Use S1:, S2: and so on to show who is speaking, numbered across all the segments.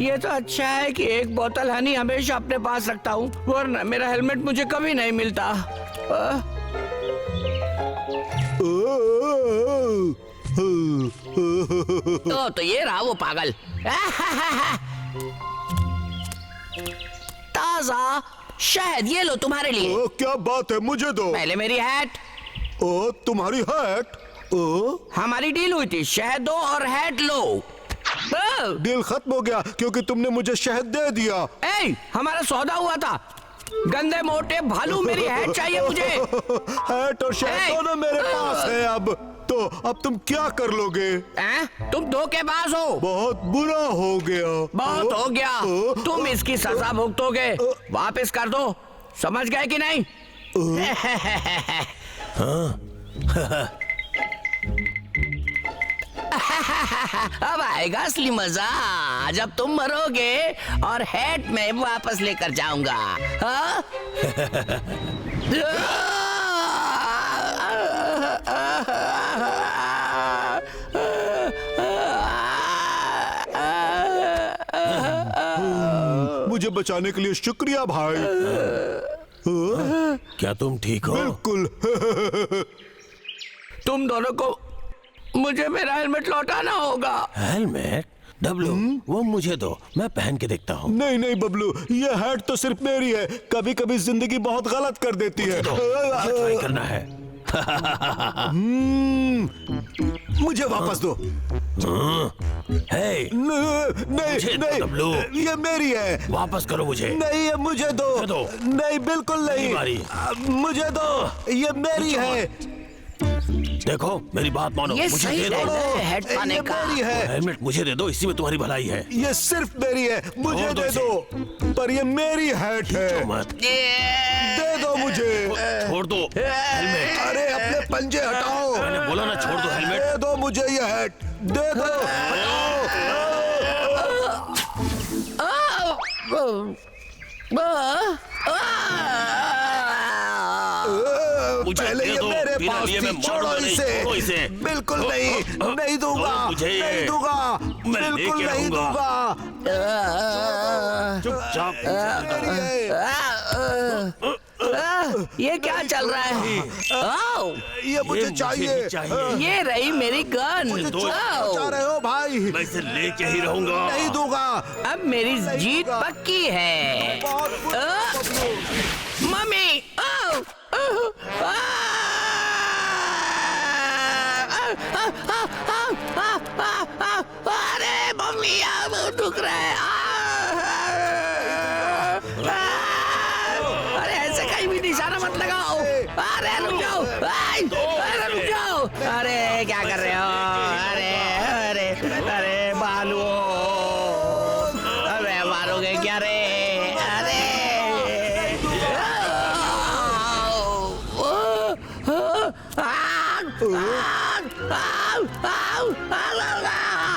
S1: ये तो अच्छा है कि एक बोतल हनी हमेशा अपने पास रखता हूँ, वरना मेरा हेलमेट मुझे कभी नहीं मिलता। तो ये रहा वो पागल। ताजा शहद, ये लो तुम्हारे लिए।
S2: ओ, क्या बात है, मुझे दो।
S1: पहले मेरी हैट।
S2: ओ, तुम्हारी हैट। ओ,
S1: हमारी डील हुई थी, शहद दो और हैट लो।
S2: डील खत्म हो गया क्योंकि तुमने मुझे शहद दे दिया।
S1: हमारा सौदा हुआ था। गंदे मोटे भालू, मेरी हैट चाहिए मुझे।
S2: हैट और शहद दोनों मेरे पास है। अब तुम क्या कर लोगे?
S1: तुम धोखेबाज हो।
S2: बहुत बुरा हो गया।
S1: बहुत हो गया। तुम इसकी सजा भुगतोगे। वापस कर दो, समझ गए कि नहीं? अब आएगा असली मजा, जब तुम मरोगे और हैट में वापस लेकर जाऊंगा। हाँ?
S2: मुझे बचाने के लिए शुक्रिया भाई।
S3: क्या तुम ठीक हो?
S2: बिल्कुल।
S1: तुम दोनों को मुझे मेरा हेलमेट लौटाना होगा।
S3: हेलमेट? डब्लू, वो मुझे दो, मैं पहन के देखता हूँ।
S2: नहीं नहीं बबलू, ये हैट तो सिर्फ मेरी है। कभी कभी जिंदगी बहुत गलत कर देती है।
S3: मुझे ट्राई करना है।
S2: मुझे वापस दो।
S3: हे,
S2: नहीं नहीं,
S3: डब्लू,
S2: ये मेरी है।
S3: वापस करो मुझे।
S2: नहीं, ये मुझे दो। नहीं, बिल्कुल नहीं, मुझे दो, ये मेरी है।
S3: देखो मेरी बात मानो,
S1: ये
S3: मुझे
S1: सही
S3: दे दो।
S1: हैट पाने
S2: ये
S1: का।
S2: मेरी है।
S3: हेलमेट मुझे दे दो, इसी में तुम्हारी भलाई है।
S2: ये सिर्फ मेरी है, मुझे
S3: छोड़ दो
S2: दे दो। पर ये मेरी हैट है।
S3: मत
S2: दे दो मुझे।
S3: छोड़ दो हेलमेट।
S2: अरे अपने पंजे हटाओ।
S3: मैंने बोला ना छोड़ दो हेलमेट।
S2: दे दो मुझे ये हैट, दे दो। पहले ये मेरे पास थी, छोड़ो इसे। बिल्कुल नहीं, नहीं दूंगा, नहीं दूंगा, बिल्कुल नहीं दूंगा।
S3: चुपचाप।
S1: ये क्या चल रहा है?
S2: ये मुझे चाहिए।
S1: ये रही मेरी गन।
S2: चाह रहे हो भाई?
S3: मैं इसे लेके ही रहूंगा।
S2: नहीं दूंगा।
S1: अब मेरी जीत पक्की है। मम्मी, अरे मम्मी, बहुत दुख रहा है। अरे ऐसे कहीं भी निशाना मत लगाओ। अरे रुक जाओ, अरे रुक जाओ। अरे क्या कर रहे हो? अरे अरे अरे बालू, अरे मारोगे क्या रे? अरे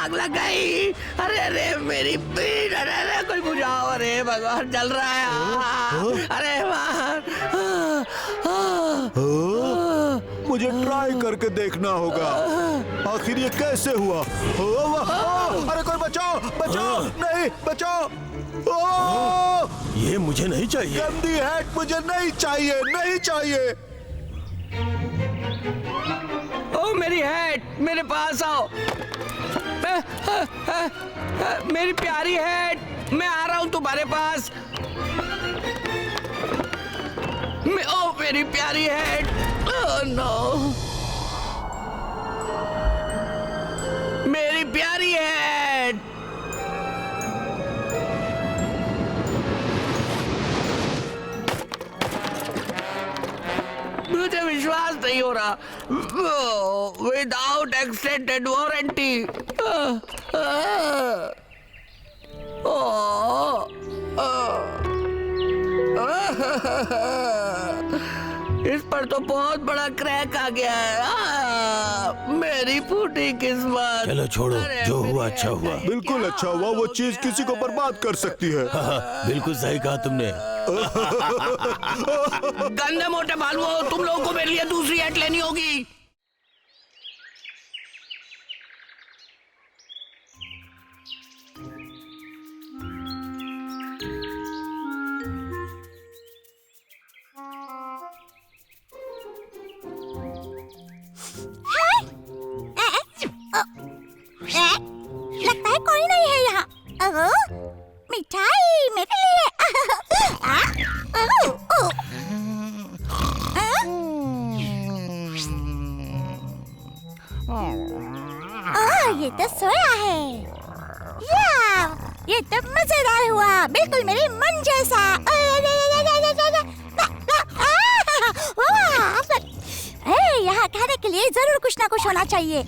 S1: आग लग गई। अरे अरे मेरी पीठ, अरे अरे कोई बुझाओ। अरे भगवान, जल रहा है। अरे
S2: मुझे ट्राई करके देखना होगा आखिर ये कैसे हुआ। अरे कोई बचाओ, बचाओ, नहीं बचाओ।
S3: ये मुझे नहीं चाहिए।
S2: गंदी हैट मुझे नहीं चाहिए, नहीं चाहिए।
S1: ओ मेरी हैट, मेरे पास आओ। मेरी प्यारी हैट, मैं आ रहा हूँ तुम्हारे पास। ओ मेरी प्यारी हैट। ओह नो, मेरी प्यारी हैट। मुझे विश्वास नहीं हो रहा। Without extended warranty. इस पर तो बहुत बड़ा क्रैक आ गया है। मेरी फूटी किस्मत।
S3: चलो छोड़ो, जो हुआ अच्छा हुआ।
S2: बिल्कुल अच्छा हुआ। वो चीज किसी को बर्बाद कर सकती है।
S3: बिल्कुल सही कहा तुमने।
S1: गंदे मोटे भालुओं, तुम लोगों को मेरे लिए दूसरी हैट लेनी होगी।
S4: ये तो सोया है। या, ये तो मजेदार हुआ, बिल्कुल मेरे मन जैसा। यहाँ खाने के लिए जरूर कुछ ना कुछ होना चाहिए।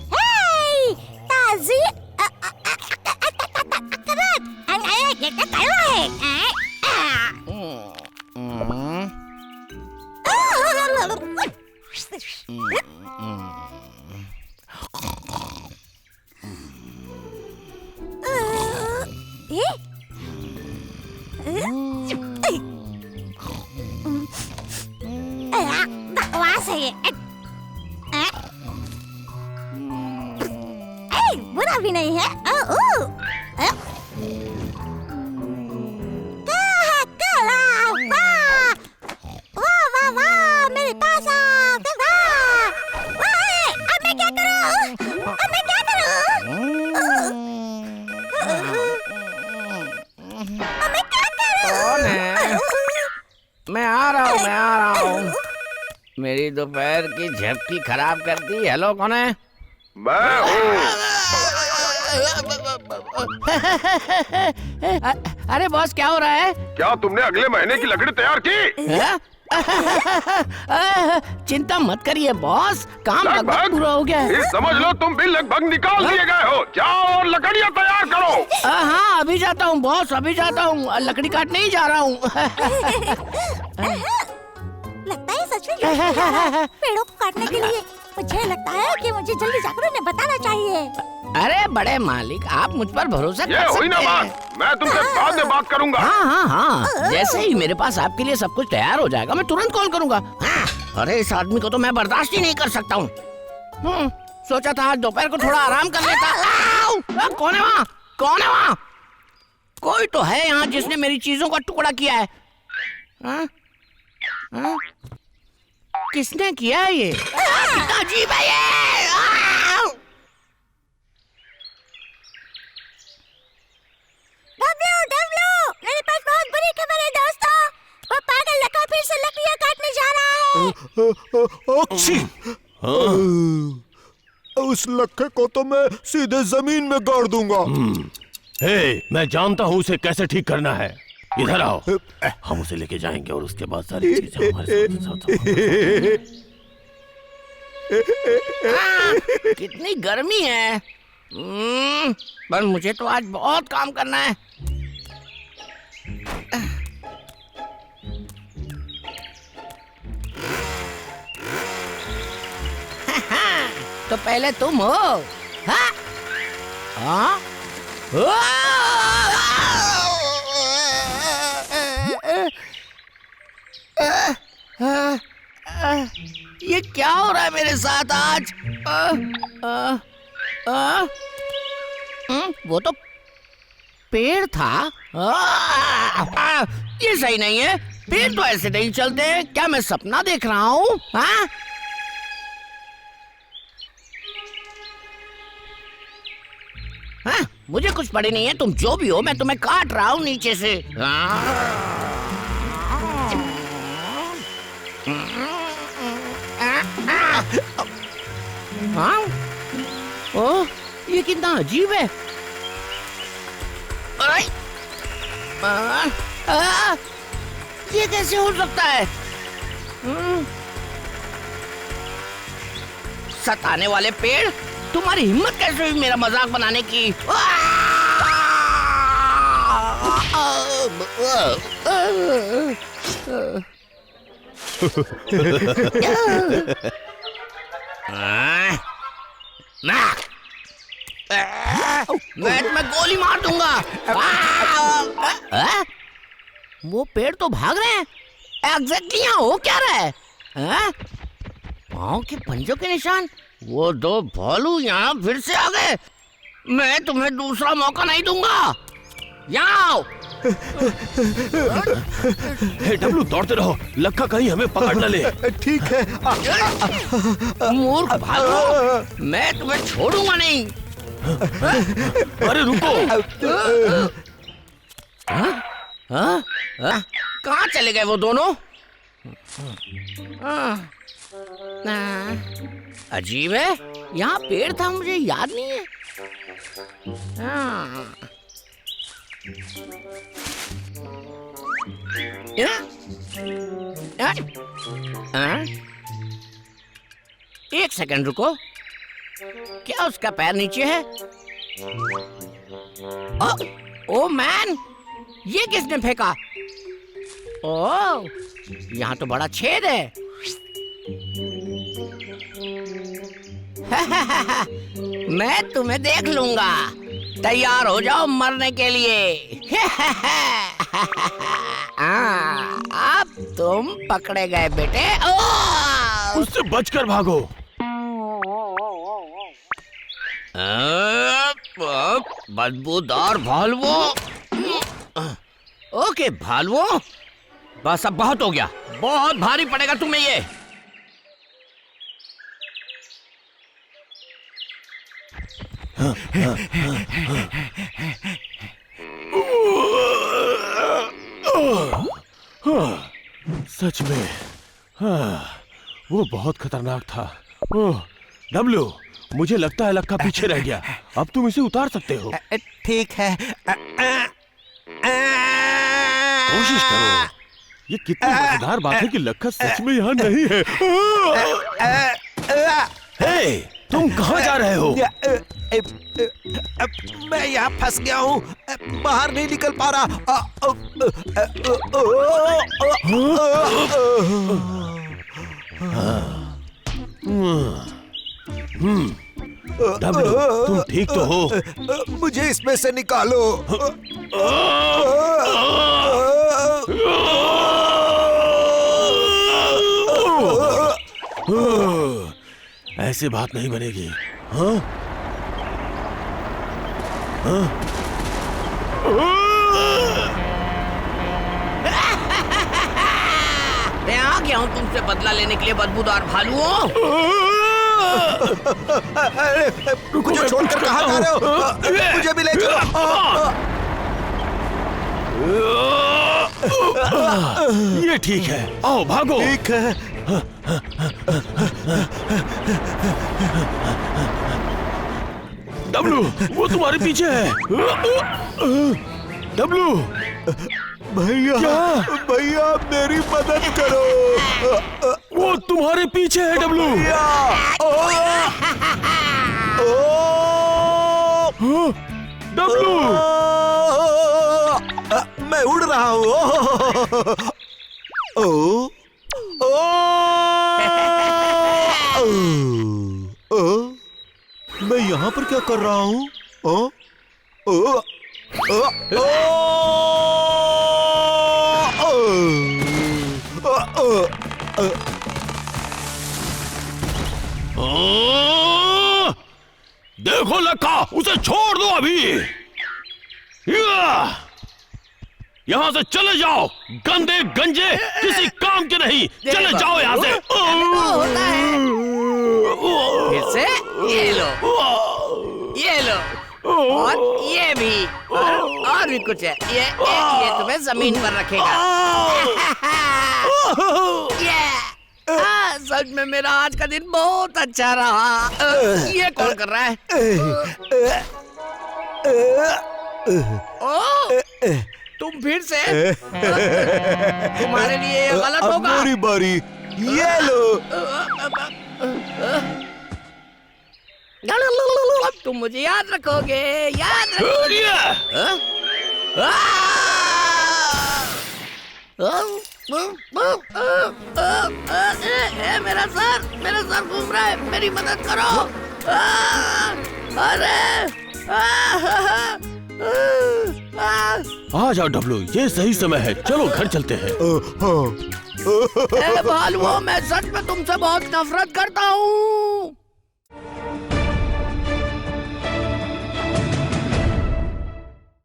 S4: ताजी बकवास है ये। बुरा भी नहीं है। वाह वाह, मेरे पास आओ। अब मैं क्या करूं?
S1: कौन है? मैं आ रहा हूँ। मेरी दोपहर की झपकी खराब कर दी। हेलो, कौन है?
S5: मैं हूँ।
S1: अरे बॉस, क्या हो रहा है?
S5: क्या तुमने अगले महीने की लकड़ी तैयार की?
S1: चिंता मत करिए बॉस, काम लगभग पूरा हो गया है।
S5: समझ लो तुम भी लगभग निकाल दिए गए हो। जाओ और लकड़ियाँ तैयार करो।
S1: हाँ, अभी जाता हूँ बॉस, अभी जाता हूँ। लकड़ी काटने ही जा रहा हूँ।
S4: लगता है सच में पेड़ों को काटने के लिए। मुझे लगता है कि मुझे जल्दी जाकर उन्हें बताना चाहिए।
S1: अरे बड़े मालिक, आप मुझ पर भरोसा कर सकते हैं।
S5: ये हुई ना बात, मैं तुमसे बाद में बात करूंगा।
S1: हाँ, जैसे ही मेरे पास आपके लिए सब कुछ तैयार हो जाएगा, मैं तुरंत कॉल करूंगा। अरे इस आदमी को तो मैं बर्दाश्त ही नहीं कर सकता हूँ। सोचा था आज दोपहर को थोड़ा आराम कर लेता। कौन है वहाँ? कोई तो है यहाँ जिसने मेरी चीजों का टुकड़ा किया है। किसने किया है ये? कितना अजीब है ये।
S4: डब्लू, मेरे पास बहुत बुरी खबर है दोस्तों। वो पागल लड़का फिर से लकड़ियाँ काटने जा रहा है।
S2: उस लखे को तो मैं सीधे जमीन में गाड़ दूंगा।
S3: मैं जानता हूँ उसे कैसे ठीक करना है। इधर आओ, हम उसे लेके जाएंगे और उसके बाद सारी चीजें हमारे साथ।
S1: कितनी गर्मी है। पर मुझे तो आज बहुत काम करना है। तो पहले तुम हो। हाँ? हाँ? ये क्या हो रहा है मेरे साथ आज? वो तो पेड़ था। ये सही नहीं है। पेड़ तो ऐसे नहीं चलते। क्या मैं सपना देख रहा हूँ? हाँ? मुझे कुछ पड़ी नहीं है। तुम जो भी हो, मैं तुम्हें काट रहा हूँ नीचे से। हाँ? ओह, ये कितना अजीब है। ये कैसे हो सकता है? सताने वाले पेड़, तुम्हारी हिम्मत कैसे हुई मेरा मजाक बनाने की? मैं तुम्हें गोली मार दूंगा। वो पेड़ तो भाग रहे हैं। एग्जैक्टली यहाँ हो क्या रहा है? पाँव के पंजों के निशान। वो दो भालू यहाँ फिर से आ गए। मैं तुम्हें दूसरा मौका नहीं दूंगा। यहाँ आओ।
S3: डब्लू, दौड़ते रहो, लक्का कहीं हमें पकड़ न ले।
S2: ठीक है।
S1: मूर्ख भालू, मैं तुम्हें छोड़ूंगा नहीं।
S3: अरे रुको।
S1: कहाँ चले गए वो दोनों? अजीब है। यहाँ पेड़ था, मुझे याद नहीं है। हाँ। एक सेकंड रुको, क्या उसका पैर नीचे है? ओ मैन, ये किसने फेंका? ओह, यहाँ तो बड़ा छेद है। मैं तुम्हें देख लूंगा, तैयार हो जाओ मरने के लिए। अब तुम पकड़े गए बेटे।
S3: उससे बचकर भागो।
S1: बदबूदार भालवो। ओके भालवो, बस अब बहुत हो गया, बहुत भारी पड़ेगा तुम्हें ये।
S3: सच में वो बहुत खतरनाक था। डब्लू, मुझे लगता है लक्का पीछे रह गया। अब तुम इसे उतार सकते हो।
S2: ठीक है।
S3: कोशिश करो। ये कितनी मजेदार बात है कि लक्का सच में यहाँ नहीं है। हे, तुम कहाँ जा रहे हो?
S2: मैं यहाँ फंस गया हूँ, बाहर नहीं निकल पा रहा।
S3: डब्लू, तुम ठीक तो हो?
S2: मुझे इसमें से निकालो।
S3: ऐसे बात नहीं बनेगी। हाँ? हाँ?
S1: मैं आ गया हूँ तुमसे बदला लेने के लिए, बदबूदार भालुओं।
S2: मुझे छोड़कर कहाँ जा रहे हो? मुझे भी ले चलो।
S3: ये ठीक है, आओ भागो।
S2: ठीक है।
S3: डब्लू, वो तुम्हारे पीछे है। डब्लू,
S2: भैया, भैया मेरी मदद करो।
S3: वो तुम्हारे पीछे है डब्लू। डब्लू,
S2: मैं उड़ रहा हूँ। मैं यहाँ पर क्या कर रहा हूँ?
S3: देखो लक्का, उसे छोड़ दो अभी। यहाँ से चले जाओ, गंदे गंजे, किसी काम के नहीं। चले जाओ यहाँ से।
S1: होता है। फिर से ये लो, ये लो, और ये भी, और भी कुछ है। ये तुम्हें जमीन पर रखेगा। सच में मेरा आज का दिन बहुत अच्छा रहा। ये कौन कर रहा है? तुम फिर से? तुम्हारे लिए ये गलत होगा।
S2: मेरी बारी, ये लो।
S1: तुम मुझे याद रखोगे, याद रखोगे। मेरा सर घूम रहा है, मेरी मदद करो। अरे
S3: आ जाओ डब्लू, ये सही समय है। चलो घर चलते हैं।
S1: भालुओं, मैं सच में तुमसे बहुत नफरत करता हूँ।